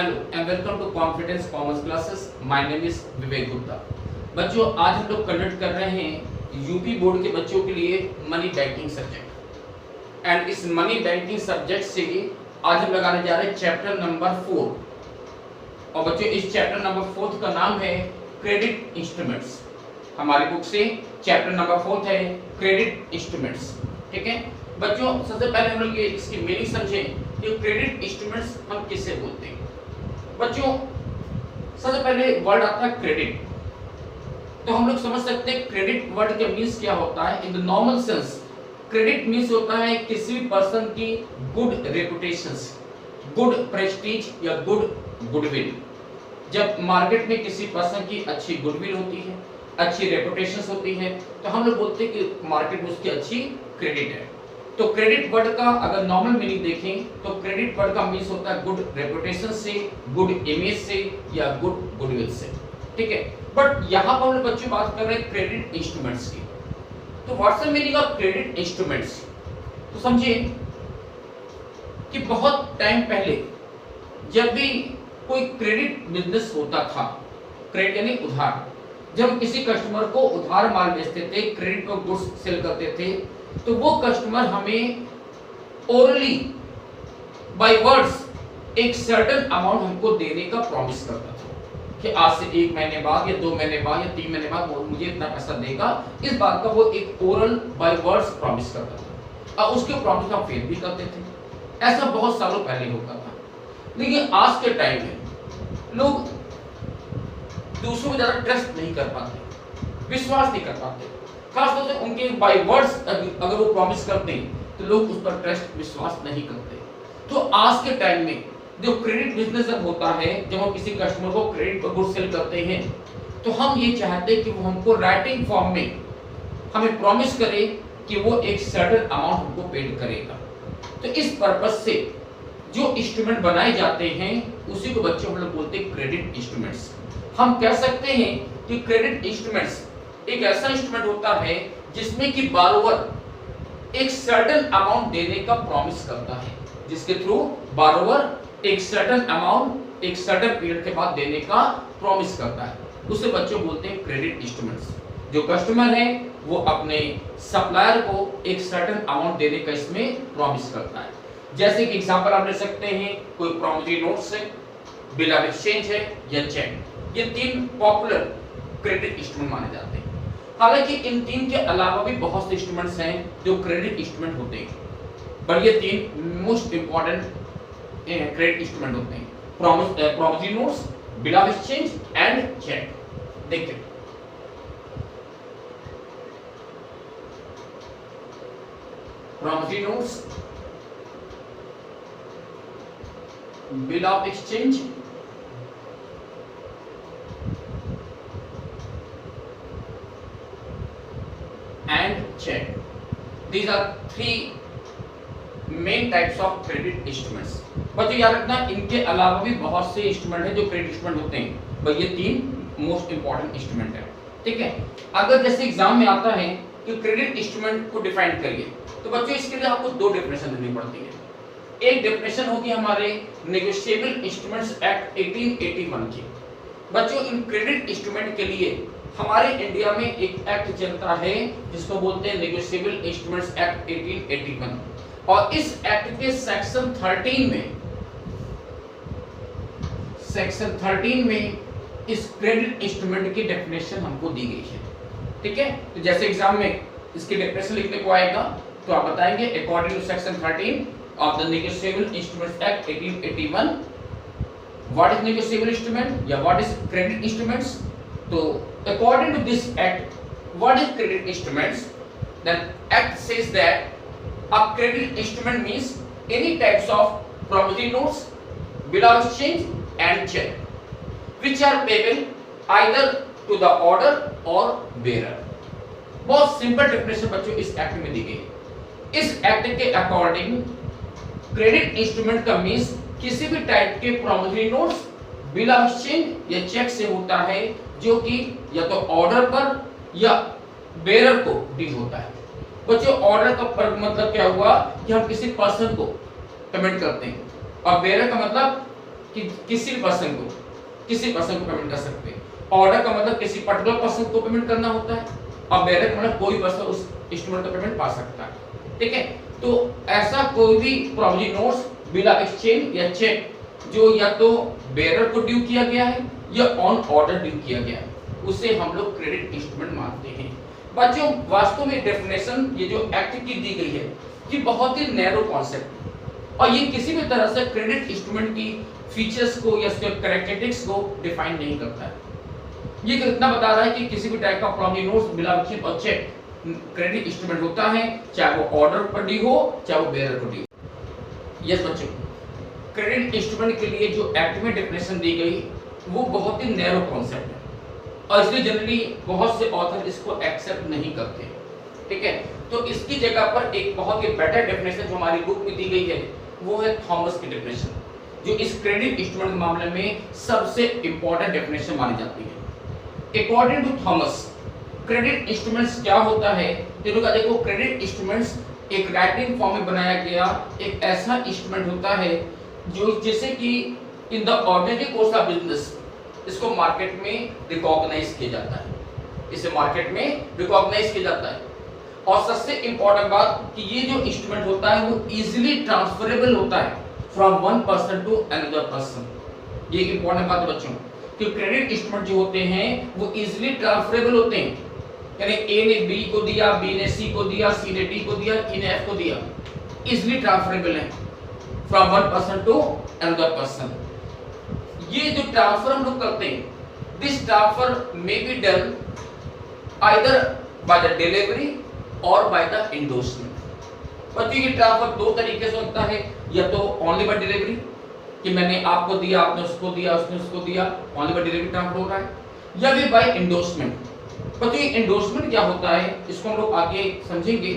Hello and welcome to Confidence Commerce classes. My name is Vivek Gupta. बच्चों, आज हम लोग कंडक्ट कर रहे हैं यूपी बोर्ड के बच्चों के लिए मनी बैंकिंग सब्जेक्ट। एंड इस मनी बैंकिंग सब्जेक्ट से आज हम लगाने जा रहे हैं चैप्टर नंबर 4। और बच्चों, इस चैप्टर नंबर 4 का नाम है क्रेडिट इंस्ट्रूमेंट्स। हमारी बुक से चैप्टर नंबर 4 है क्रेडिट इंस्ट्रूमेंट्स। ठीक है बच्चों, सबसे पहले हम लोग ये इसकी मीनिंग समझें कि क्रेडिट इंस्ट्रूमेंट्स हम किससे बोलते हैं। बच्चों, सबसे पहले वर्ड आता है क्रेडिट। तो हम लोग समझ सकते हैं क्रेडिट वर्ड के मीन्स क्या होता है। In the normal sense credit means होता है किसी भी पर्सन की गुड रेपुटेशंस, गुड प्रेस्टीज या गुडविल। जब मार्केट में किसी पर्सन की अच्छी गुडविल होती है, अच्छी रेपुटेशंस होती है, तो हम लोग बोलते हैं कि मार्केट में उसकी अच्छी क्रेडिट है। तो क्रेडिट वर्ड का अगर नॉर्मल मीनिंग देखें तो क्रेडिट वर्ड का मीन्स होता है गुड रेपुटेशन से, गुड इमेज से या गुडविल से। ठीक है, बट यहाँ पर हम लोग बच्चों बात कर रहे हैं क्रेडिट इंस्ट्रूमेंट्स की। तो what's the meaning of credit instruments? तो समझिए कि बहुत टाइम पहले जब भी कोई क्रेडिट बिजनेस होता था, क्रेडिट यानी उधार, जब किसी कस्टमर को उधार माल बेचते थे, क्रेडिट पर गुड्स सेल करते थे, तो वो कस्टमर हमें ओरली बाय वर्ड्स एक सर्टेन अमाउंट हमको देने का प्रॉमिस करता था कि आज से 1 महीने बाद या 2 महीने बाद या 3 महीने बाद वो मुझे इतना पैसा देगा। इस बात का वो एक ओरल बाय वर्ड्स प्रॉमिस करता था और उसके प्रॉमिस हम फेल भी करते थे। ऐसा बहुत सालों पहले होता था। लेकिन आज के टाइम में लोग दूसरों को ज्यादा ट्रस्ट नहीं कर पाते, विश्वास नहीं कर पाते। खासतौर से उनके बाय वर्ड्स अगर वो प्रॉमिस करते हैं तो लोग उस पर ट्रस्ट विश्वास नहीं करते। तो आज के टाइम में जो क्रेडिट बिजनेस जब होता है, जब हम किसी कस्टमर को क्रेडिट पर गुड्स सेल करते हैं, तो हम ये चाहते हैं कि वो हमको राइटिंग फॉर्म में हमें प्रॉमिस करे कि वो एक सर्टेन अमाउंट हमको पेड करेगा। तो इस पर्पज से जो इंस्ट्रूमेंट बनाए जाते हैं उसी को बच्चों हम लोग बोलते हैं क्रेडिट इंस्ट्रूमेंट्स। हम कह सकते हैं कि क्रेडिट इंस्ट्रूमेंट्स एक ऐसा इंस्ट्रूमेंट होता है जिसमें कि बारोवर एक सर्टेन अमाउंट देने का प्रॉमिस करता है, जिसके थ्रू बारोवर एक सर्टेन अमाउंट एक सर्टेन पीरियड के बाद देने का प्रॉमिस करता है। उसे बच्चों बोलते हैं क्रेडिट इंस्ट्रूमेंट्स। जो कस्टमर है वो अपने सप्लायर को एक सर्टेन अमाउंट देने का इसमें प्रॉमिस करता है। जैसे कि एग्जांपल आप ले सकते हैं, कोई प्रॉमिसरी नोट्स है, बिल ऑफ एक्सचेंज है या चेक। ये 3 पॉपुलर क्रेडिट इंस्ट्रूमेंट माने जाते हैं। हालांकि इन 3 के अलावा भी बहुत से इंस्ट्रूमेंट्स हैं जो क्रेडिट इंस्ट्रूमेंट होते हैं, पर ये 3 मोस्ट इंपॉर्टेंट क्रेडिट इंस्ट्रूमेंट होते हैं: promissory notes, bill of exchange and cheque. देखिए, promissory notes, bill of exchange and check. These are 3 main types of credit instruments. बच्चों याद रखना, इनके अलावा भी बहुत से इंस्ट्रूमेंट हैं जो क्रेडिट इंस्ट्रूमेंट होते हैं, पर ये 3 मोस्ट इंपॉर्टेंट इंस्ट्रूमेंट है। ठीक है, अगर जैसे एग्जाम में आता है कि क्रेडिट इंस्ट्रूमेंट को डिफाइन करिए, तो बच्चों इसके लिए आपको 2 डेफिनेशन देनी पड़ती है। एक डेफिनेशन होगी हमारे नेगोशिएबल इंस्ट्रूमेंट्स एक्ट 1881 की। बच्चों, इन क्रेडिट इंस्ट्रूमेंट के लिए हमारे इंडिया में एक एक्ट चलता है जिसको बोलते हैं नेगोशिएबल इंस्ट्रूमेंट्स एक्ट 1881। और इस एक्ट के सेक्शन 13 में इस क्रेडिट इंस्ट्रूमेंट की डेफिनेशन हमको दी गई है। ठीक है, तो जैसे एग्जाम में इसकी डेफिनेशन लिखने को आएगा तो आप बताएंगे according to section 13 of the negotiable instruments act 1881 what is negotiable instrument या व्हाट इज क्रेडिट इंस्ट्रूमेंट्स। तो according to this act, what is credit instruments? Then act says that a credit instrument means any types of promissory notes, bill of exchange and check which are payable either to the order or bearer. बहुत simple definition बच्चों इस act में दी गई। इस act के according credit instrument का means किसी भी टाइप के promissory notes, bill of exchange या चेक से होता है जो कि या तो ऑर्डर पर या बेरर को डील होता है। बच्चों, ऑर्डर का मतलब क्या हुआ कि हम किसी पर्सन को पेमेंट करते हैं, और बेरर का मतलब कि किसी पर्सन को पेमेंट कर सकते हैं। ऑर्डर का मतलब किसी पर्टिकुलर पर्सन को पेमेंट करना होता है, और बेयरर का मतलब कोई पर्सन उस इंस्ट्रूमेंट का पेमेंट पा सकता है। ठीक है, तो ऐसा कोई भी provisionary notes bill of exchange या चेक जो या तो बेयरर को ड्यू किया गया है या ऑन ऑर्डर ड्यू किया गया है, उसे हम लोग क्रेडिट इंस्ट्रूमेंट मानते हैं। बच्चों वास्तव में डेफिनेशन ये जो एक्ट की दी गई है ये बहुत ही नैरो कॉन्सेप्ट, और ये किसी भी तरह से क्रेडिट इंस्ट्रूमेंट की फीचर्स को या उसके कैरेक्टरिस्टिक्स को डिफाइन नहीं करता है। ये कितना बता रहा है कि किसी भी टाइप का promissory notes, bill of exchange और चेक क्रेडिट इंस्ट्रूमेंट होता है, चाहे वो ऑर्डर पर ड्यू हो चाहे वो बेयरर पर ड्यू। यस बच्चों, क्रेडिट इंस्ट्रूमेंट के लिए जो एक्ट में डेफिनेशन दी गई वो बहुत ही नैरो कॉन्सेप्ट है, और इसलिए जनरली बहुत से ऑथर इसको एक्सेप्ट नहीं करते। ठीक है, तो इसकी जगह पर एक बहुत ही बेटर डेफिनेशन जो हमारी बुक में दी गई है वो है थॉमस की डेफिनेशन, जो इस क्रेडिट इंस्ट्रूमेंट के मामले में सबसे इंपॉर्टेंट डेफिनेशन मानी जाती है। According to Thomas, credit instruments क्या होता है? देखो, क्रेडिट इंस्ट्रूमेंट्स एक राइटिंग फॉर्म में बनाया गया एक ऐसा इंस्ट्रूमेंट होता है जो जैसे कि in the ordinary course of business इसको मार्केट में रिकॉग्नाइज किया जाता है, इसे मार्केट में रिकॉग्नाइज किया जाता है। और सबसे इंपॉर्टेंट बात कि ये जो इंस्ट्रूमेंट होता है वो इजीली ट्रांसफरेबल होता है from one person to another person. ये इंपॉर्टेंट बात है बच्चों कि क्रेडिट इंस्ट्रूमेंट जो होते हैं वो इजीली ट्रांसफरेबल होते हैं, यानी ए ने बी को दिया, बी ने सी को दिया, सी ने डी को दिया, ई ने एफ को दिया, इजीली ट्रांसफरेबल है from one person to another person. ये जो ट्रांसफर हम लोग करते हैं, this transfer may be done either by the delivery और बाय द एंडोर्समेंट। बच्चों ये ट्रांसफर दो तरीके से होता है, या तो ओनली बाय डिलीवरी कि मैंने आपको दिया, आपने उसको दिया, उसने उसको दिया, ओनली बाय डिलीवरी ट्रांसफर हो रहा है, या फिर बाय एंडोर्समेंट। बच्चों ये एंडोर्समेंट क्या होता है इसको हम लोग आगे समझेंगे,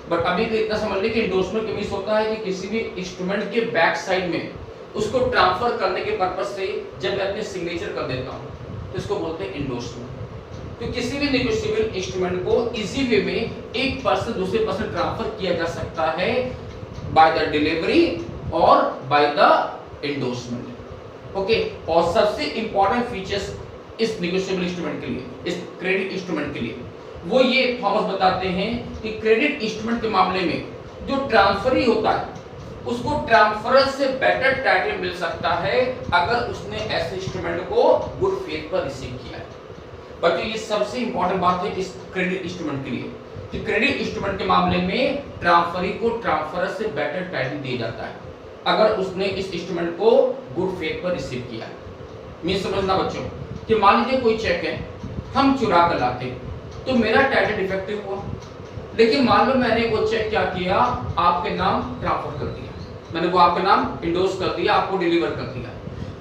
बट अभी तो इतना समझ लें कि एंडोर्समेंट का मीन्स होता है कि किसी भी इंस्ट्रूमेंट के बैक साइड में उसको ट्रांसफर करने के पर्पस से जब मैं अपने सिग्नेचर कर देता हूं तो इसको बोलते हैं एंडोर्समेंट। तो किसी भी नेगोशिएबल इंस्ट्रूमेंट को इजी वे में एक पर्सन दूसरे पर्सन ट्रांसफर किया जा सकता है बाय द डिलीवरी और बाय द एंडोर्समेंट। ओके, और सबसे इंपॉर्टेंट फीचर्स इस नेगोशिएबल इंस्ट्रूमेंट के लिए, इस क्रेडिट इंस्ट्रूमेंट के लिए, वो ये थॉमस बताते हैं कि क्रेडिट इंस्ट्रूमेंट के मामले में जो ट्रांसफरी होता है उसको ट्रांसफर से बेटर टाइटल मिल सकता है अगर उसने ऐसे इंस्ट्रूमेंट को गुड फेथ पर रिसीव किया है। बच्चों ये सबसे इंपॉर्टेंट बात है इस क्रेडिट इंस्ट्रूमेंट के लिए कि क्रेडिट इंस्ट्रूमेंट के मामले में ट्रांसफरी को ट्रांसफर से बेटर टाइटल दिया जाता है अगर उसने इस इंस्ट्रूमेंट को गुड फेथ पर रिसीव किया है। मीन समझना बच्चों कि मान लीजिए कोई चेक है हम चुरा कर लाते तो मेरा टाइटल डिफेक्टिव हुआ, लेकिन मान लो मैंने वो चेक क्या किया, आपके नाम ट्रांसफर कर दिया, मैंने वो आपका नाम इंडोर्स कर दिया, आपको डिलीवर कर दिया,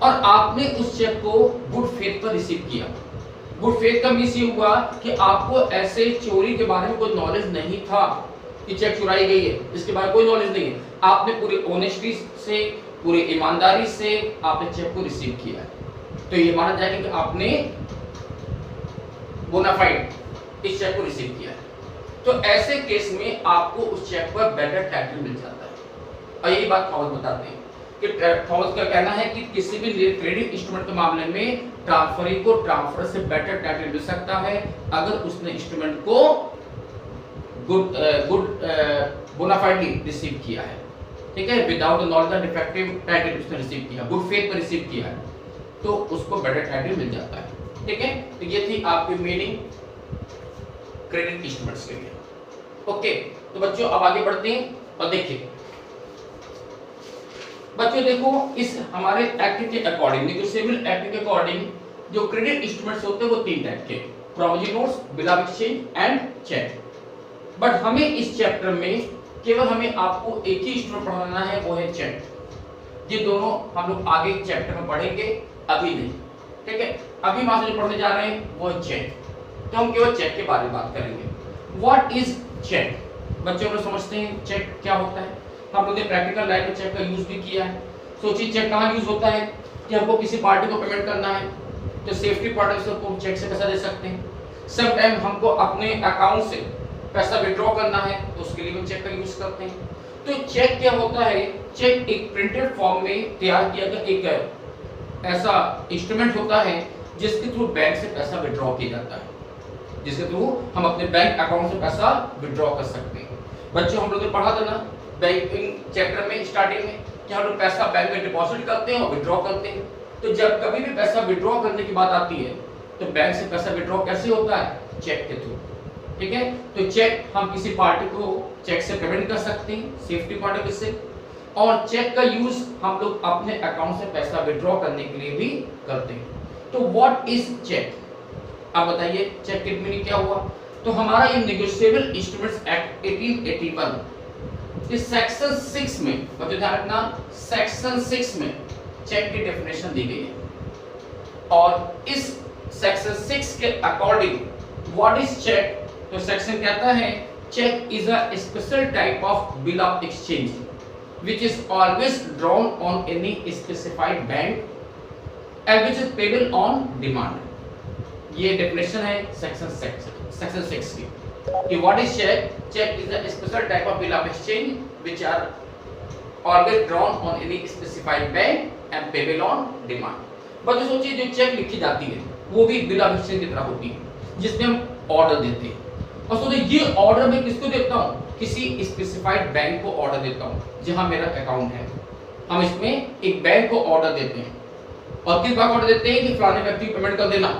और आपने उस चेक को गुड फेथ पर रिसीव किया। गुड फेथ का मीन्स ये हुआ कि आपको ऐसे चोरी के बारे में कोई नॉलेज नहीं था कि चेक चुराई गई है, इसके बारे में कोई नॉलेज नहीं है, आपने पूरी ऑनेस्टी से, पूरी ईमानदारी से आपने चेक को रिसीव किया है, तो ये माना जाएगा कि आपने बोनाफाइड इस चेक को रिसीव किया है। तो ऐसे केस में आपको उस चेक पर बेटर टाइटल मिल जाता है। और यही बात थॉमस बताते हैं कि थॉमस का कहना है कि किसी भी क्रेडिट इंस्ट्रूमेंट के मामले में ट्रांसफरी को ट्रांसफर से बेटर टाइटल मिल सकता है अगर उसने इंस्ट्रूमेंट को गुड बोनाफाइडली रिसीव किया है। ठीक है, without the knowledge the defective title उसने रिसीव किया, गुड फेथ पर रिसीव किया है, तो उसको बेटर टाइटल मिल जाता है। ठीक है, तो ये थी आपकी मीनिंग क्रेडिट इंस्ट्रूमेंट्स के लिए। ओके, तो बच्चों अब आगे बढ़ते हैं और देखिए बच्चों, देखो इस हमारे एक्ट के अकॉर्डिंग, नेगोशिएबल एक्ट के अकॉर्डिंग जो क्रेडिट इंस्ट्रूमेंट्स होते हैं वो तीन टाइप के, provisionary notes, bill of exchange and cheque. But हमें इस चैप्टर में केवल हमें आपको एक ही इंस्ट्रूमेंट पढ़ाना है, वो है चेक। ये दोनों हम लोग आगे चैप्टर में पढ़ेंगे, अभी नहीं। ठीक है, अभी हम जो पढ़ने जा रहे हैं वो है चेक, तो हम केवल चेक के बारे में बात करेंगे। What is cheque? बच्चों लोग समझते हैं चेक क्या होता है, हम लोगों ने प्रैक्टिकल लाइफ में चेक का यूज भी किया है। सोचिए चेक कहाँ यूज होता है कि हमको किसी पार्टी को पेमेंट करना है तो सेफ्टी पॉइंट से हमको चेक से पैसा दे सकते हैं। सम टाइम हमको अपने अकाउंट से पैसा विड्रॉ करना है तो उसके लिए हम चेक का यूज करते हैं। तो चेक क्या होता है? चेक एक प्रिंटेड फॉर्म में तैयार किया गया एक ऐसा इंस्ट्रूमेंट होता है जिसके थ्रू बैंक से पैसा विड्रॉ किया जाता है, जिसके थ्रू हम अपने बैंक अकाउंट से पैसा विड्रॉ कर सकते हैं। बच्चों हम लोग ने पढ़ा था ना बैंकिंग चैप्टर में स्टार्टिंग में कि हम लोग पैसा बैंक में डिपॉजिट करते हैं और विड्रॉ करते हैं। तो जब कभी भी पैसा विड्रॉ करने की बात आती है तो बैंक से पैसा विड्रॉ कैसे होता है? चेक के थ्रू। ठीक है, तो चेक हम किसी पार्टी को चेक से पेमेंट कर सकते हैं सेफ्टी पॉइंट ऑफ व्यू से, और चेक का यूज हम लोग अपने अकाउंट से पैसा विड्रॉ करने के लिए भी करते हैं। तो व्हाट इज चेक? आप बताइए चेक की मीनिंग क्या हुआ? तो हमारा ये नेगोशिएबल इंस्ट्रूमेंट्स एक्ट 1881 इस सेक्शन 6 में, बच्चों ध्यान रखना, सेक्शन 6 में चेक की डेफिनेशन दी गई है। और इस सेक्शन 6 के अकॉर्डिंग व्हाट इज चेक? तो सेक्शन कहता है cheque is a special type of bill of exchange which is always drawn on any specified bank and which is payable on demand। ये डेफिनेशन है सेक्शन 6 की कि what is cheque? Cheque is a special type of bill of exchange which are always drawn on any specified bank and payable on demand। बच्चों सोचिए जो check लिखी जाती है वो भी बिल ऑफ एक्सचेंज की तरह होती है जिसमें हम ऑर्डर देते हैं। और सोचिए ये ऑर्डर मैं किसको देता हूँ? किसी स्पेसिफाइड बैंक को ऑर्डर देता हूँ जहां मेरा अकाउंट है। हम इसमें एक बैंक को ऑर्डर देते हैं और किस बैंक को ऑर्डर देते हैं कि फलाने व्यक्ति को पेमेंट कर देना,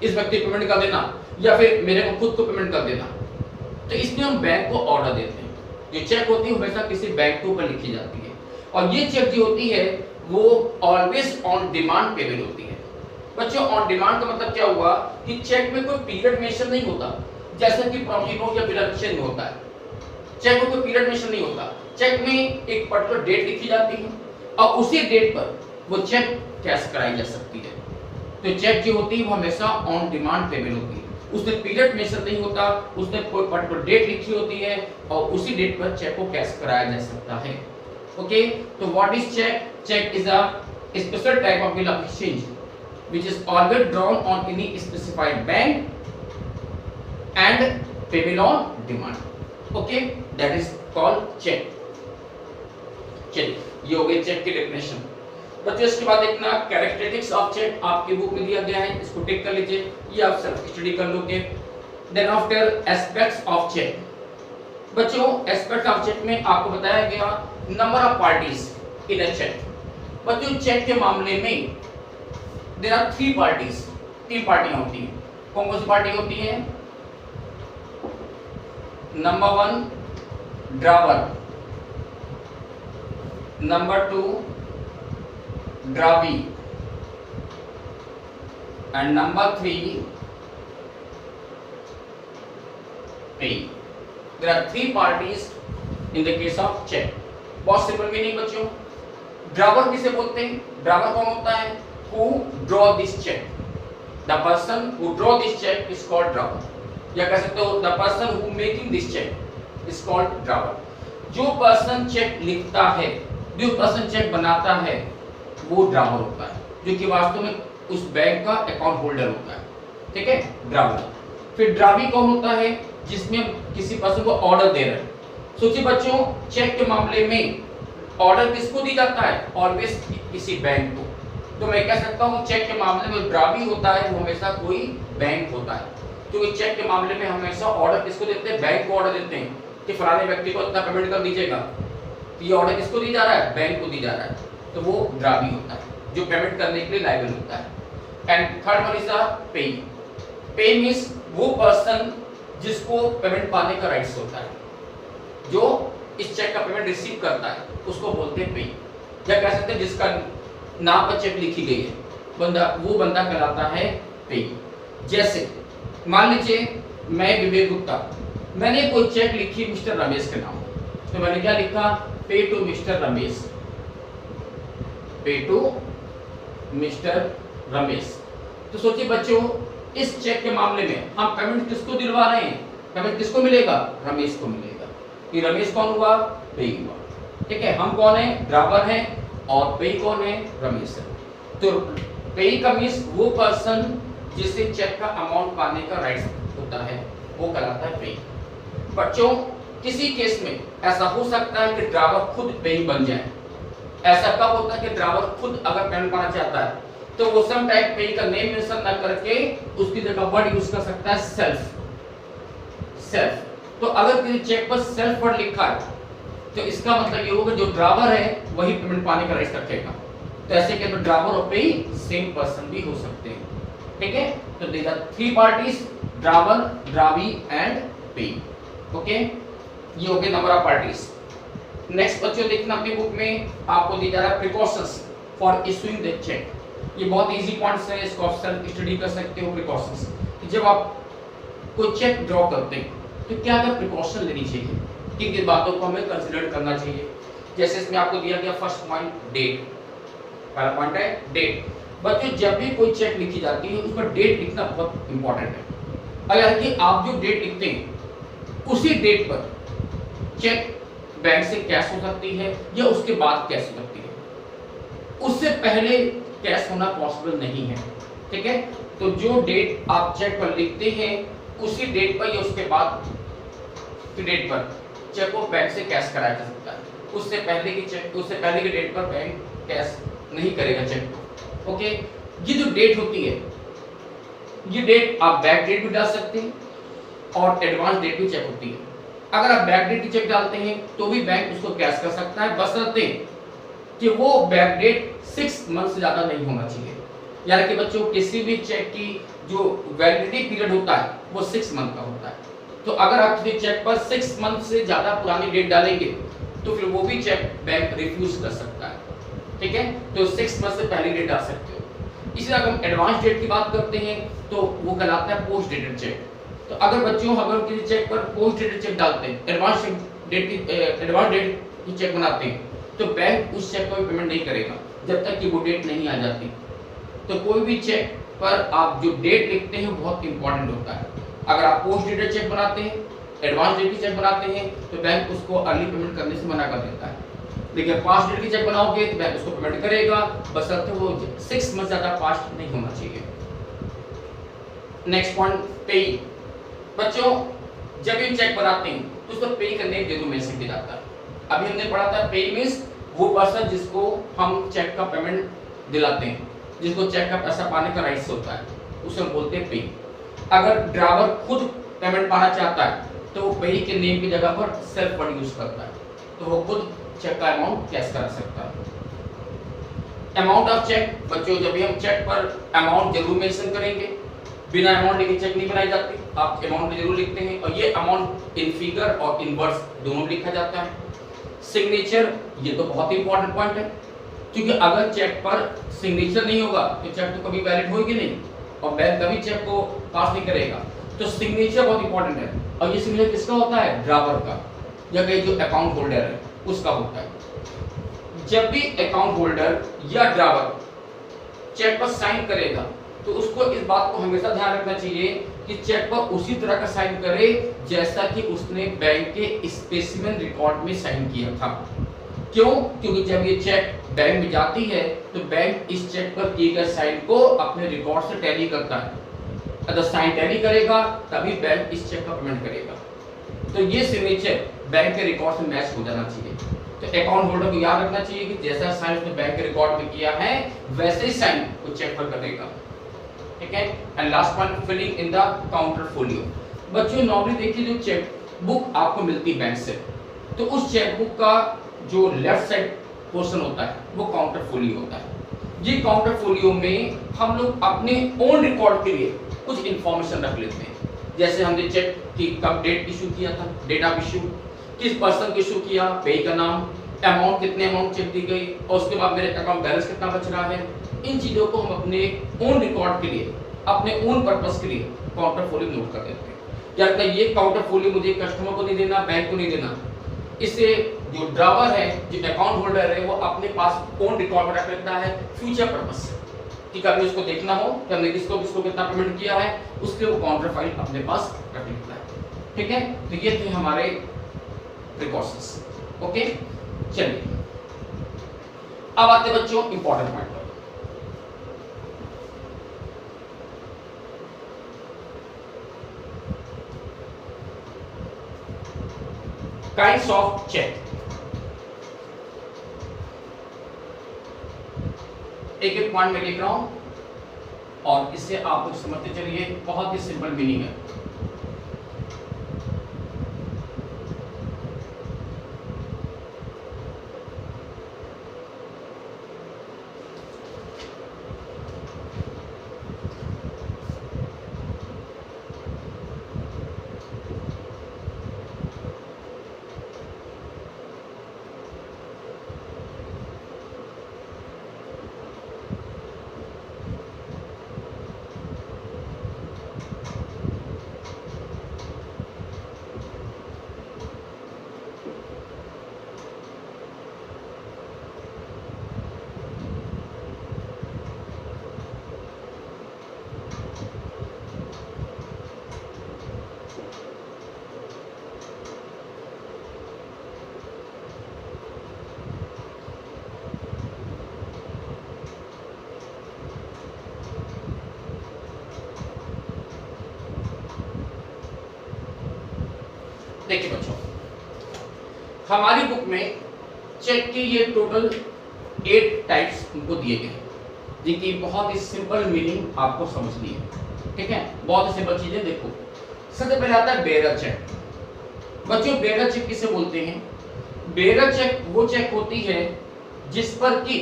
इस व्यक्ति को पेमेंट कर देना, या फिर मेरे को खुद को पेमेंट कर देना। तो इसमें हम बैंक को ऑर्डर देते हैं। जो चेक होती है हमेशा किसी बैंक के ऊपर लिखी जाती है और ये चेक जो होती है वो ऑलवेज ऑन डिमांड पेबल होती है। बच्चों ऑन डिमांड का मतलब क्या हुआ कि चेक में कोई पीरियड मेंशन नहीं होता, जैसे कि प्रॉमिसरी नोट या बिल ऑफ एक्सचेंज में होता है। चेक में कोई पीरियड मेंशन नहीं होता, चेक में एक पर्टिकुलर डेट लिखी जाती है और उसी डेट पर वो चेक कैश कराई जा सकती है। तो चेक जो होती है वो हमेशा ऑन डिमांड पेमेंट होती है, उसमें पीरियड मेंशन नहीं होता, उसमें कोई पर्टिकुलर डेट लिखी होती है और उसी डेट पर चेक को कैश कराया जा सकता है। ओके, तो what is cheque? Cheque is a special type of bill of exchange which is always drawn on any specified bank and payable on demand। okay, that is called check। चलिए ये हो गई check की definition. बच्चों इसके बाद देखना characteristics of check आपकी बुक में दिया गया है, इसको टिक कर लीजिए, ये आप सेल्फ स्टडी कर लोगे। Then after aspects of cheque. बच्चों एस्पेक्ट ऑफ चेक में आपको बताया गया number of parties in a cheque. बच्चों चेक के मामले में देयर आर 3 पार्टीज, 3 पार्टियां होती हैं। कौन कौन सी पार्टी होती है? Number 1 drawer, number 2 drawee and number 3 payee. There are 3 parties in the case of cheque. बहुत सिंपल मीनिंग बच्चों। ड्रावर किसे बोलते हैं? ड्रावर कौन होता है? who draw this check, the person who draw this check is called drawer, या कह सकते हो the person who making this check is called drawer। जो पर्सन चेक लिखता है, जो पर्सन चेक बनाता है वो ड्रावर होता है, जो कि वास्तव में उस बैंक का अकाउंट होल्डर होता है। ठीक है, ड्रावर। फिर ड्रावी कौन होता है? जिसमें किसी पर्सन को ऑर्डर दे रहे हैं। सोचिए बच्चों चेक के मामले में ऑर्डर किसको दी जाता है? ऑलवेज किसी बैंक को। तो मैं कह सकता हूँ चेक के मामले में ड्रावी होता है वो हमेशा कोई बैंक होता है, क्योंकि चेक के मामले में हमेशा ऑर्डर किसको देते हैं? बैंक को ऑर्डर देते हैं कि फलाने व्यक्ति को इतना पेमेंट कर दीजिएगा। तो ये ऑर्डर किसको दी जा रहा है? बैंक को दी जा रहा है, तो वो ड्रावी होता है जो पेमेंट करने के लिए लायबल होता है। And third one is the pay. पे मींस वो पर्सन जिसको पेमेंट पाने का राइट्स होता है, जो इस चेक का पेमेंट रिसीव करता है उसको बोलते हैं पे। या कह सकते हैं जिसका नाम पर चेक लिखी गई है बंदा, वो बंदा कहलाता है पे। जैसे मान लीजिए मैं विवेक गुप्ता, मैंने कोई चेक लिखी मिस्टर रमेश के नाम, तो मैंने क्या लिखा? पे टू मिस्टर रमेश, पे टू मिस्टर रमेश। तो सोचिए बच्चों इस चेक के मामले में हम पेमेंट किसको दिलवा रहे हैं? पेमेंट किसको मिलेगा? रमेश को मिलेगा। कि रमेश कौन हुआ? पे हुआ। ठीक है, हम कौन है? ड्रावर है, और पे कौन है? रमेश है। तो पे का मींस वो पर्सन जिसे चेक का अमाउंट पाने का राइट होता है वो कहलाता है पे। बच्चों किसी केस में ऐसा हो सकता है कि ड्रावर खुद पे बन जाए। ऐसा कब होता है कि ड्रावर खुद अगर पेमेंट पाना चाहता है तो वो सम टाइप पे का नेम मेंशन ना करके उसकी जगह वर्ड यूज कर सकता है सेल्फ। तो अगर किसी चेक पर सेल्फ वर्ड लिखा है तो इसका मतलब ये होगा जो ड्रावर है वही पेमेंट पाने का राइट रखेगा। तो ऐसे के तो ड्रावर और पेई सेम पर्सन भी हो सकते हैं, ठीक है। तो there are three parties, drawer, drawee and payee. Okay, ये हो गए नंबर ऑफ पार्टीज। नेक्स्ट बच्चों देखना अपनी बुक में आपको दिया जा रहा है precautions for issuing the cheque. ये बहुत इजी पॉइंट्स है, इसको आप सेल्फ स्टडी कर सकते हो। प्रिकॉशंस, जब आप कोई चेक ड्रॉ करते हैं तो क्या क्या प्रिकॉशन लेनी चाहिए, किन किन बातों को हमें कंसीडर करना चाहिए। जैसे इसमें आपको दिया गया फर्स्ट पॉइंट डेट, पहला पॉइंट है डेट। बच्चों जब भी कोई चेक लिखी जाती है उस पर डेट लिखना बहुत इंपॉर्टेंट है। अगर कि आप जो डेट लिखते हैं उसी डेट पर चेक बैंक से कैश हो सकती है या उसके बाद कैश हो सकती है, उससे पहले कैश होना पॉसिबल नहीं है, ठीक है। तो जो डेट आप चेक पर लिखते हैं उसी डेट पर या उसके बाद की डेट पर चेक को बैंक से कैश कराया जा सकता है। उससे पहले की डेट पर बैंक कैश नहीं करेगा चेक को। ओके, ये जो डेट होती है ये डेट आप बैक डेट भी डाल सकते हैं और एडवांस डेट भी चेक होती है। अगर आप बैक डेट की चेक डालते हैं तो भी बैंक उसको कैश कर सकता है, बशर्ते कि वो बैक डेट 6 मंथ से ज्यादा नहीं होना चाहिए। यानी कि बच्चों किसी भी चेक की जो वैलिडिटी पीरियड होता है वो 6 मंथ का होता है। तो अगर आप किसी चेक पर 6 मंथ से ज्यादा पुरानी डेट डालेंगे तो फिर वो भी चेक बैंक रिफ्यूज कर सकता है, ठीक है। तो 6 मंथ से पहले डेट डाल सकते हो। इसी तरह हम एडवांस डेट की बात करते हैं तो वो कहलाता है पोस्ट डेटेड चेक। तो अगर बच्चों हम किसी चेक पर पोस्ट डेटेड चेक डालते हैं, एडवांस डेट की चेक बनाते हैं, तो बैंक उस चेक पर पेमेंट नहीं करेगा जब तक कि वो डेट नहीं आ जाती। तो कोई भी चेक पर आप जो डेट लिखते हैं बहुत इंपॉर्टेंट होता है। अगर आप पोस्ट डेटेड चेक बनाते हैं, एडवांस डेट की चेक बनाते हैं तो बैंक उसको अर्ली पेमेंट करने से मना कर देता है। लेकिन पास्ट डेट की चेक बनाओगे तो बैंक उसको पेमेंट करेगा, बशर्ते वो 6 मंथ ज्यादा पास्ट नहीं होना चाहिए। नेक्स्ट पॉइंट पेई। बच्चों जब भी चेक बनाते हैं तो उसको पे करने जरूर मेंशन किया जाता है। अभी हमने पढ़ा था पे मींस वो पर्सन जिसको हम चेक का पेमेंट दिलाते हैं, जिसको चेक का पैसा पाने का राइट्स होता है, उसे हम बोलते हैं पे। अगर ड्राइवर खुद पेमेंट पाना चाहता है तो वो पे के नेम की जगह पर सेल्फ वर्ड यूज करता है, तो वो खुद चेक का अमाउंट कैश कर सकता है। अमाउंट ऑफ चेक, बच्चों जब भी हम चेक पर अमाउंट जरूर मेंशन करेंगे, बिना अमाउंट लिखे चेक नहीं बनाई जाती, आप अमाउंट जरूर लिखते हैं और ये अमाउंट इन फिगर और इन वर्ड्स दोनों लिखा जाता है। सिग्नेचर, ये तो बहुत ही इंपॉर्टेंट पॉइंट है, क्योंकि अगर चेक पर सिग्नेचर नहीं होगा तो चेक तो कभी वैलिड होगी नहीं और बैंक कभी चेक को पास नहीं करेगा। तो सिग्नेचर बहुत इंपॉर्टेंट है और ये सिग्नेचर किसका होता है? ड्राइवर का या कहीं जो अकाउंट होल्डर है उसका होता है। जब भी अकाउंट होल्डर या ड्राइवर चेक पर साइन करेगा तो उसको इस बात को हमेशा ध्यान रखना चाहिए कि चेक पर उसी तरह का साइन करे जैसा कि उसने बैंक के स्पेसिमेन रिकॉर्ड में साइन किया था। क्यों? क्योंकि जब ये चेक बैंक में जाती है तो बैंक इस चेक पर किए गए साइन को अपने रिकॉर्ड से टैली करता है। अगर साइन टैली करेगा तभी बैंक इस चेक का पेमेंट करेगा। तो ये सिग्नेचर बैंक के रिकॉर्ड से मैच हो जाना चाहिए। तो अकाउंट होल्डर को याद रखना चाहिए कि जैसा साइन उसने बैंक के रिकॉर्ड में किया है वैसे ही साइन वो चेक पर करेगा, ठीक है। And last one, filling in the counter folio. बच्चों नॉर्मली देखिए जो चेक बुक आपको मिलती है बैंक से, तो उस चेक बुक का जो लेफ्ट साइड पोर्शन होता है वो काउंटर फोलियो होता है। ये काउंटर फोलियो में हम लोग अपने ओन रिकॉर्ड के लिए कुछ इंफॉर्मेशन रख लेते हैं, जैसे हमने चेक की कब डेट इशू किया था, डेट ऑफ इशू, किस पर्सन को इशू किया, पे का नाम, अमाउंट कितने अमाउंट चेक दी गई और उसके बाद मेरे अकाउंट बैलेंस कितना बच रहा है। इन चीजों को हम अपने ओन रिकॉर्ड के लिए, अपने ओन पर्पस के लिए काउंटर फोलियो नोट कर देते हैं। क्या कहता है ये काउंटर फोलियो मुझे कस्टमर को नहीं देना, बैंक को नहीं देना। इससे जो ड्राइवर है, जो अकाउंट होल्डर है, वो अपने पास ओन रिकॉर्ड में रख लेता है फ्यूचर पर्पस कि कभी उसको देखना हो कि हमने किसको किसको कितना पेमेंट किया है, उसके वो काउंटर फाइल अपने पास रख लेता है, ठीक है। तो ये थे हमारे प्रिकॉशंस। ओके, चलिए अब आते बच्चों इंपॉर्टेंट पॉइंट पर। Kinds of cheque. एक एक पॉइंट में लिख रहा हूं। और इससे आप लोग समझते चलिए, बहुत ही सिंपल मीनिंग है। देखिए बच्चों, हमारी बुक में चेक की ये टोटल 8 टाइप्स उनको दिए गए हैं, जिनकी बहुत ही सिंपल मीनिंग आपको समझनी है। ठीक है, बहुत ही सिंपल चीजें। देखो, सबसे पहले आता है बेरर चेक। बच्चों, बेरर चेक किसे बोलते हैं? बेरर चेक वो चेक होती है जिस पर कि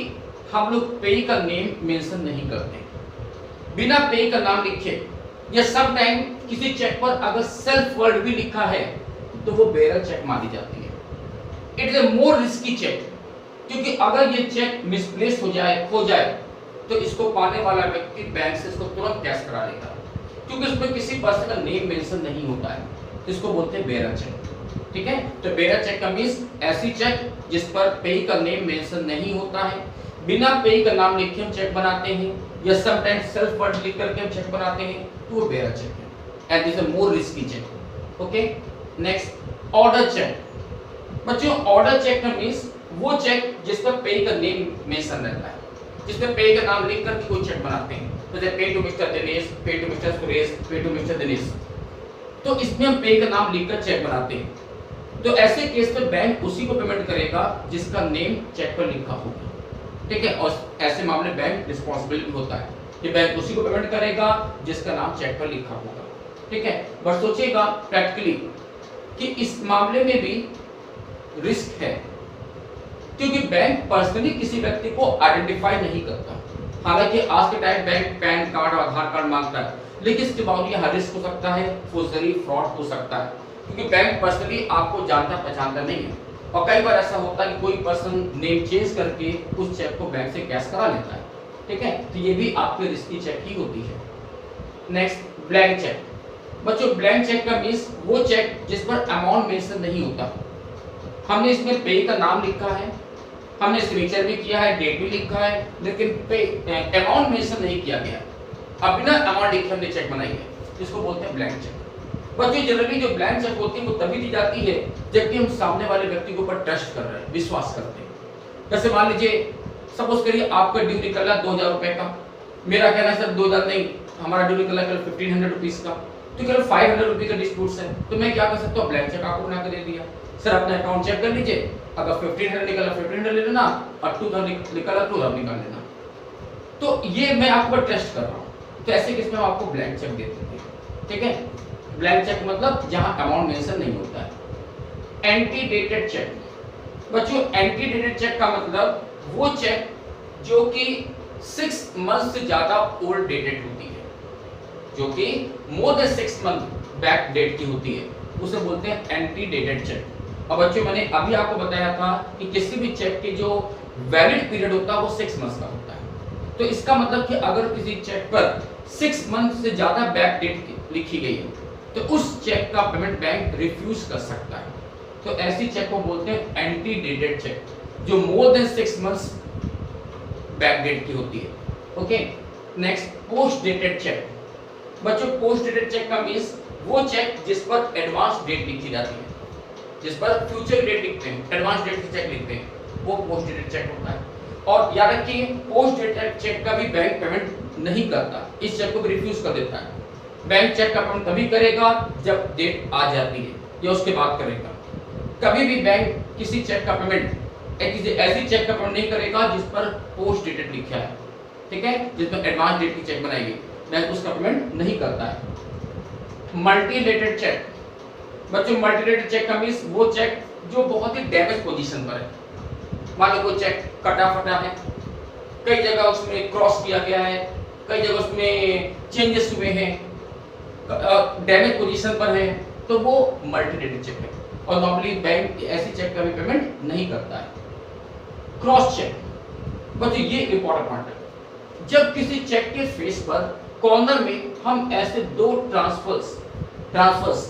हम लोग पे का नेम मेंशन नहीं करते, बिना पे का नाम लिखे, या सम टाइम किसी चेक पर अगर सेल्फ वर्ड भी लिखा है तो वो बेरर चेक मानी जाती है। It is a more risky cheque, क्योंकि अगर ये चेक मिसप्लेस हो जाए, खो जाए, तो इसको पाने वाला व्यक्ति बैंक से इसको तुरंत कैश करा लेगा, क्योंकि उसमें किसी पर्सन का नेम मेंशन नहीं होता है। इसको बोलते हैं बेरर चेक। ठीक है, तो बेरर चेक का मींस ऐसी चेक जिस पर पे का नेम मेंशन नहीं होता है, बिना पे का नाम लिखे हम चेक बनाते हैं, या समटाइम्स सेल्फ वर्ड लिख करके हम चेक बनाते हैं, तो वो बेरर चेक है, and this is a more risky cheque. Okay, next order cheque. बच्चों, ऑर्डर चेक का मींस वो चेक जिस पर पे का नेम मेंशन रहता है, जिसमें पे का नाम लिख करके कोई चेक बनाते हैं, जैसे पे टू मिस्टर दिनेश, पे टू मिस्टर सुरेश, पे टू मिस्टर दिनेश, तो इसमें हम पे का नाम लिखकर चेक बनाते हैं। तो ऐसे केस में बैंक उसी को पेमेंट करेगा जिसका नेम चेक पर लिखा होगा। ठीक है, और ऐसे मामले बैंक रिस्पांसिबल भी होता है कि बैंक उसी को पेमेंट करेगा जिसका नाम चेक पर लिखा होगा। ठीक है, बस सोचिएगा प्रैक्टिकली कि इस मामले में भी रिस्क है, क्योंकि बैंक पर्सनली किसी व्यक्ति को आइडेंटिफाई नहीं करता। हालांकि आज के टाइम बैंक पैन कार्ड और आधार कार्ड मांगता है, लेकिन इसके बावजूद यहाँ रिस्क हो सकता है, फौजदारी फ्रॉड हो सकता है, क्योंकि बैंक पर्सनली आपको जानता पहचानता नहीं है। और कई बार ऐसा होता है कि कोई पर्सन नेम चेंज करके उस चेक को बैंक से कैश करा लेता है। ठीक है, तो ये भी आपके रिस्की चेक ही होती है। Next, blank cheque. बच्चों, ब्लैंक चेक का मींस वो चेक जिस पर अमाउंट मेंशन नहीं होता, हमने इसमें पे का नाम लिखा है, हमने सिग्नेचर भी किया है, डेट भी लिखा है, लेकिन पे अमाउंट मेंशन नहीं किया गया। अब बिना अमाउंट लिखे हमने चेक बनाई है, जिसको बोलते हैं ब्लैंक चेक। बच्चों, जनरली जो ब्लैंक चेक होती है वो तभी दी जाती है जबकि हम सामने वाले व्यक्ति के ऊपर ट्रस्ट कर रहे हैं, विश्वास करते हैं। जैसे मान लीजिए, सपोज करिए आपका ड्यू निकला 2000 रुपए का, मेरा कहना है सर 2000 नहीं, हमारा ड्यू निकला कल 1500 रुपीस का, तो केवल 500 रुपए का डिस्प्यूट है, तो मैं क्या कर सकता हूँ? ब्लैंक चेक आपको बना कर दे दिया, सर अपना अकाउंट चेक कर लीजिए, अगर 1500 निकला 1500 ले लेना, और 2000 निकला 2000 निकाल लेना। तो ये मैं आपको ट्रस्ट कर रहा हूँ, तो ऐसे केस में हम आपको ब्लैंक चेक दे देते हैं। ठीक है, ब्लैंक चेक मतलब जहां अमाउंट मेंशन नहीं होता है। एंटीडेटेड चेक। बच्चों, एंटीडेटेड चेक का मतलब वो चेक जो कि 6 मंथ से ज्यादा ओल्ड डेटेड होती है, जो कि more than 6 month back date की होती है, उसे बोलते हैं एंटीडेटेड चेक। अब बच्चों, मैंने अभी आपको बताया था कि किसी भी चेक के जो वैलिड पीरियड होता है वो 6 मंथ का होता है। तो इसका मतलब कि अगर किसी चेक पर 6 मंथ से ज्यादा बैक डेट लिखी गई है तो उस चेक का पेमेंट बैंक रिफ्यूज कर सकता है। तो ऐसी चेक को बोलते हैं एंटीडेटेड चेक, जो more than 6 months back date की होती है। Okay, next, post dated cheque. बच्चों, पोस्ट डेटेड चेक का मींस वो चेक जिस पर एडवांस डेट लिखी जाती है, जिस पर फ्यूचर डेट लिखते हैं, एडवांस डेट की चेक लिखते हैं, वो पोस्ट डेटेड चेक होता है। और याद रखिए, पोस्ट डेटेड चेक का भी बैंक पेमेंट नहीं करता, इस चेक को भी रिफ्यूज कर देता है। बैंक चेक का पेमेंट तभी करेगा जब डेट आ जाती है, या उसके बाद करेगा। कभी भी बैंक किसी चेक का पेमेंट किसी ऐसी चेक का पेमेंट नहीं करेगा जिस पर पोस्ट डेटेड लिखा है। ठीक है, जिसमें एडवांस डेट की चेक बनाई गई। बैंक उसका पेमेंट नहीं करता है। मल्टीलेटेड चेक, बच्चों मल्टीलेटेड चेक का मींस वो चेक जो बहुत ही डैमेज पोजीशन पर है। मान लो कोई चेक कटा फटा है, कई जगह उसमें क्रॉस किया गया है, कई जगह उसमें चेंजेस हुए हैं, डैमेज पोजीशन पर है, तो वो मल्टीलेटेड चेक है और नॉर्मली बैंक ऐसी चेक का भी पेमेंट नहीं करता है। क्रॉस चेक, बच्चों ये इंपॉर्टेंट पॉइंट है। जब किसी चेक के फेस पर कॉर्नर में हम ऐसे दो ट्रांसफर्स